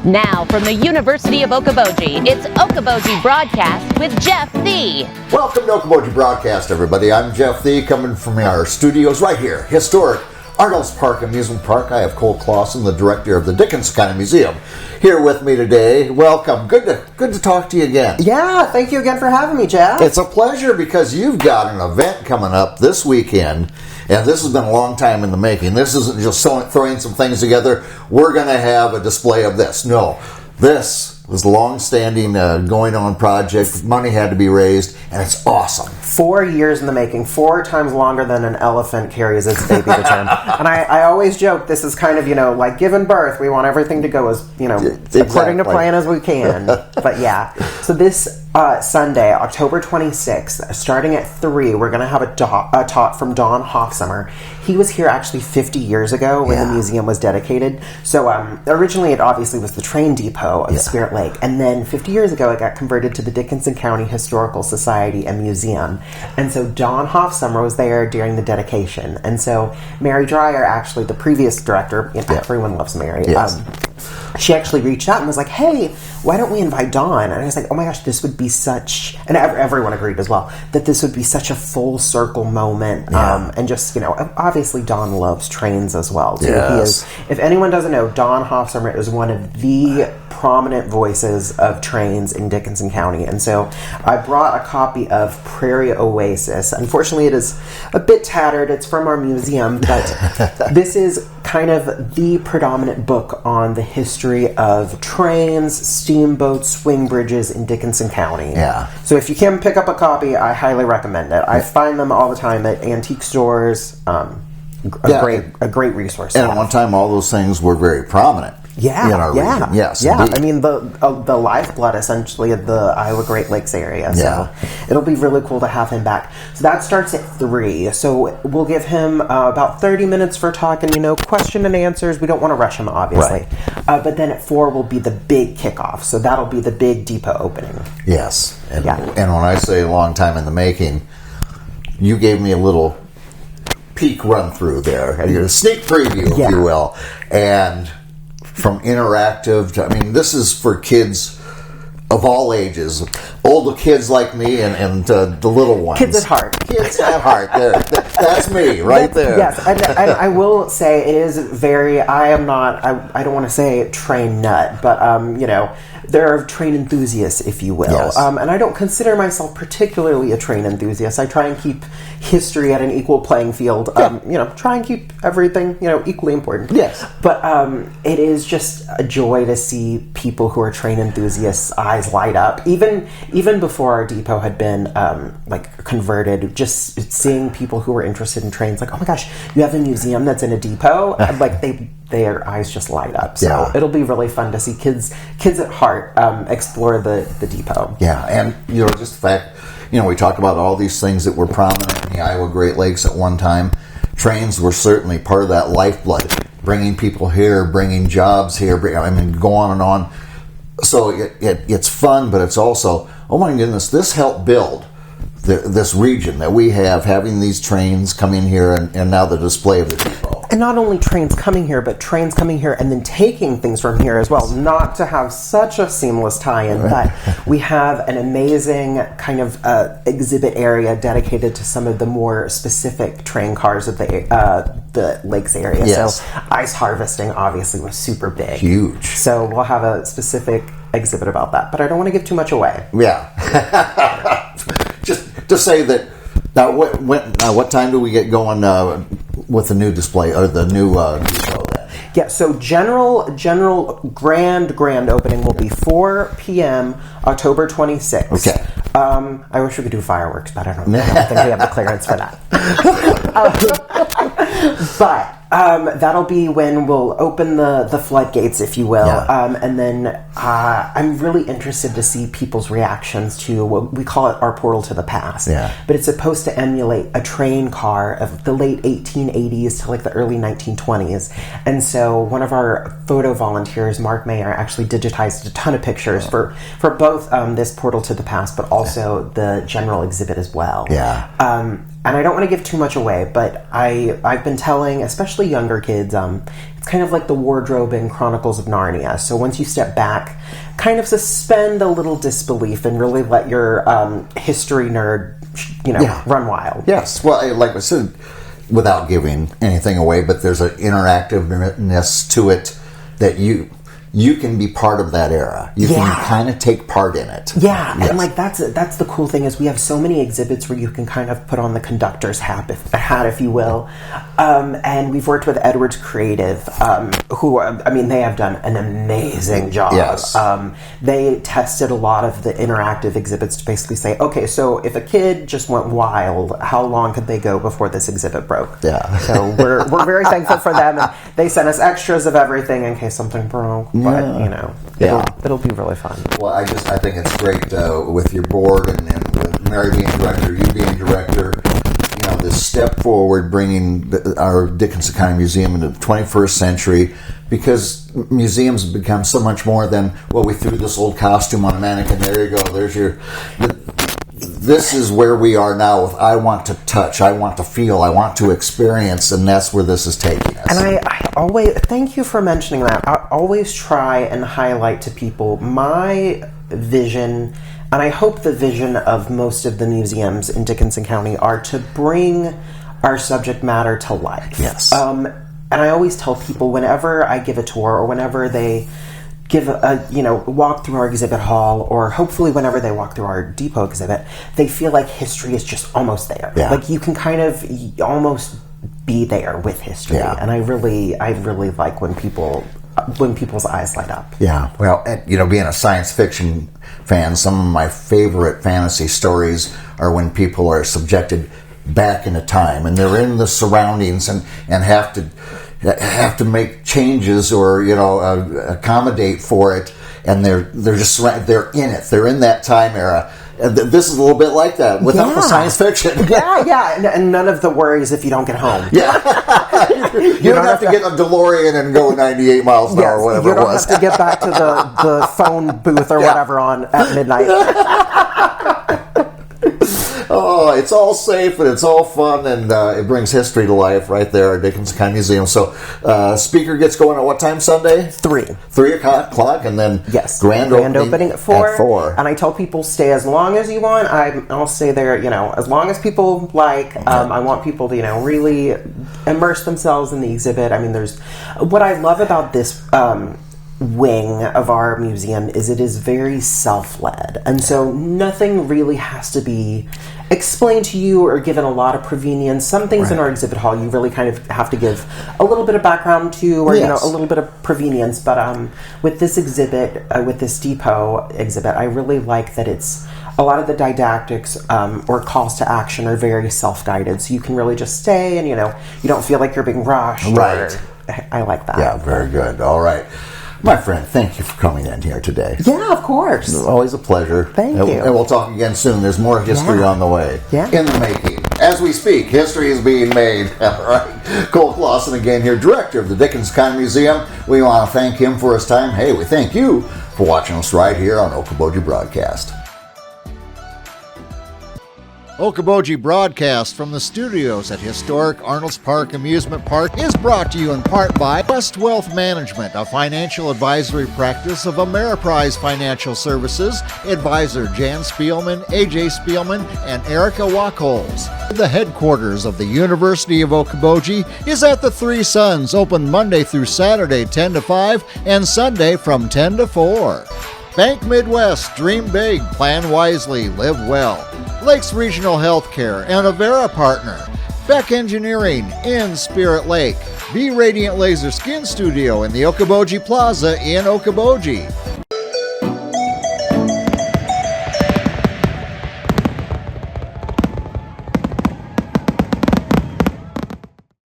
Now, from the University of Okoboji, it's Okoboji Broadcast with Jeff Thee. Welcome to Okoboji Broadcast, everybody. I'm Jeff Thee, coming from our studios right here, historic Arnold's Park Amusement Park. I have Cole Clawson, the director of the Dickinson County Museum, here with me today. Welcome. Good to talk to you again. Yeah, thank you again for having me, Jeff. It's a pleasure because you've got an event coming up this weekend, and this has been a long time in the making. This isn't just throwing some things together. We're going to have a display of this. No, this was a long-standing, going-on project. Money had to be raised, and it's awesome. 4 years in the making, 4 times longer than an elephant carries its baby to term. And I always joke, this is kind of, like giving birth. We want everything to go as, according to plan as we can. But yeah, so this Sunday, October 26th, starting at 3, we're going to have a talk from Jon Hofsommer. He was here actually 50 years ago when the museum was dedicated. So originally it obviously was the train depot of Spirit Lake. And then 50 years ago it got converted to the Dickinson County Historical Society and Museum. And so Jon Hofsommer was there during the dedication. And so Mary Dreyer, actually the previous director, everyone loves Mary, she actually reached out and was like, hey, why don't we invite Don? And I was like, oh my gosh, this would be such, and everyone agreed as well, that this would be such a full circle moment. And just, obviously Don loves trains as well, too. Yes. He is, if anyone doesn't know, Jon Hofsommer is one of the prominent voices of trains in Dickinson County. And so I brought a copy of Prairie Oasis. Unfortunately, it is a bit tattered. It's from our museum, but this is kind of the predominant book on the history of trains, steamboats, swing bridges in Dickinson County. Yeah. So if you can pick up a copy, I highly recommend it. I find them all the time at antique stores. A great resource. And at one time, all those things were very prominent. In our region. Yes, indeed. I mean, the lifeblood, essentially, of the Iowa Great Lakes area. So it'll be really cool to have him back. So that starts at 3. So we'll give him about 30 minutes for talking, question and answers. We don't want to rush him, obviously. Right. But then at 4 will be the big kickoff. So that'll be the big depot opening. Yes. And when I say a long time in the making, you gave me a little peek run through there, a sneak preview, if you will. And from interactive to, this is for kids of all ages, older kids like me and the little ones. Kids at heart. Kids at heart. That's me right there. Yes, and I will say it is very, I don't want to say train nut, but, there are train enthusiasts, if you will. Yes. And I don't consider myself particularly a train enthusiast. I try and keep history at an equal playing field. Try and keep everything, equally important. Yes. But it is just a joy to see people who are train enthusiasts' eyes light up. Even before our depot had been converted, just seeing people who were interested in trains, like, oh my gosh, you have a museum that's in a depot? Their eyes just light up. So it'll be really fun to see kids at heart explore the depot. Yeah, and just the fact, we talk about all these things that were prominent in the Iowa Great Lakes at one time. Trains were certainly part of that lifeblood, bringing people here, bringing jobs here. Go on and on. So it's fun, but it's also, oh my goodness, this helped build this region that we have, having these trains come in here and now the display of the depot. And not only trains coming here, but trains coming here and then taking things from here as well. Not to have such a seamless tie-in, but we have an amazing kind of exhibit area dedicated to some of the more specific train cars of the lakes area. Yes. So ice harvesting obviously was super big. Huge. So we'll have a specific exhibit about that, but I don't want to give too much away. Yeah. Just to say that, now what time do we get going with the new display, or the new depot then? Yeah, so general grand opening will be 4 p.m. October 26th. Okay. I wish we could do fireworks, but I don't think we have the clearance for that. But that'll be when we'll open the floodgates, if you will. Yeah. And then I'm really interested to see people's reactions to what we call it our portal to the past. Yeah. But it's supposed to emulate a train car of the late 1880s to the early 1920s. And so one of our photo volunteers, Mark Mayer, actually digitized a ton of pictures for both this portal to the past, but also the general exhibit as well. Yeah. and I don't want to give too much away, but I've been telling, especially younger kids, it's kind of like the wardrobe in Chronicles of Narnia. So once you step back, kind of suspend a little disbelief and really let your history nerd, run wild. Yes. Well, like I said, without giving anything away, but there's an interactiveness to it that you can be part of that era. You can kind of take part in it. Yeah, yes. And like that's the cool thing is we have so many exhibits where you can kind of put on the conductor's hat, if you will. And we've worked with Edwards Creative, who they have done an amazing job. Yes. They tested a lot of the interactive exhibits to basically say, okay, so if a kid just went wild, how long could they go before this exhibit broke? Yeah. So we're very thankful for them. And they sent us extras of everything in case something broke. But it'll be really fun. Well, I think it's great with your board and with Mary being director, you being director. This step forward, bringing our Dickinson County Museum into the 21st century, because museums have become so much more than, well, we threw this old costume on a mannequin. There you go. There's your. This is where we are now with I want to touch, I want to feel, I want to experience, and that's where this is taking us. And I always, thank you for mentioning that. I always try and highlight to people my vision, and I hope the vision of most of the museums in Dickinson County are to bring our subject matter to life. Yes. And I always tell people whenever I give a tour or whenever they give walk through our exhibit hall, or hopefully whenever they walk through our depot exhibit, they feel like history is just almost there. Yeah. Like you can kind of almost be there with history. Yeah. And I really like when people's eyes light up. Yeah. Well, and, being a science fiction fan, some of my favorite fantasy stories are when people are subjected back into time and they're in the surroundings and have to make changes or accommodate for it, and they're in it. They're in that time era. This is a little bit like that without the science fiction. And none of the worries if you don't get home. Yeah, you don't have to get a DeLorean and go 98 miles an hour, or whatever it was. You don't have to get back to the phone booth or whatever on at midnight. Oh, it's all safe and it's all fun, and it brings history to life right there at Dickinson County Museum. So, speaker gets going at what time Sunday? 3 o'clock, and then grand opening at 4. And I tell people, stay as long as you want. I'll stay there, as long as people like. I want people to, really immerse themselves in the exhibit. I mean, there's what I love about this wing of our museum is it is very self-led, and so nothing really has to be explained to you or given a lot of provenience. Some things in our exhibit hall you really kind of have to give a little bit of background to, or a little bit of provenience, but with this exhibit, with this depot exhibit, I really like that it's a lot of the didactics or calls to action are very self-guided, so you can really just stay and you don't feel like you're being rushed. Right. I like that. Yeah, very good. All right. My friend, thank you for coming in here today. Yeah, of course. Always a pleasure. Thank you. And we'll talk again soon. There's more history on the way. Yeah. In the making. As we speak, history is being made. All right. Cole Clawson again here, director of the Dickinson County Museum. We want to thank him for his time. Hey, we thank you for watching us right here on Okoboji Broadcast. Okoboji Broadcast from the studios at historic Arnold's Park Amusement Park is brought to you in part by West Wealth Management, a financial advisory practice of Ameriprise Financial Services. Advisor Jan Spielman, AJ Spielman, and Erica Wachholz. The headquarters of the University of Okoboji is at the Three Sons, open Monday through Saturday 10 to 5 and Sunday from 10 to 4. Bank Midwest, dream big, plan wisely, live well. Lakes Regional Healthcare and Avera Partner. Beck Engineering in Spirit Lake. Be Radiant Laser Skin Studio in the Okoboji Plaza in Okoboji.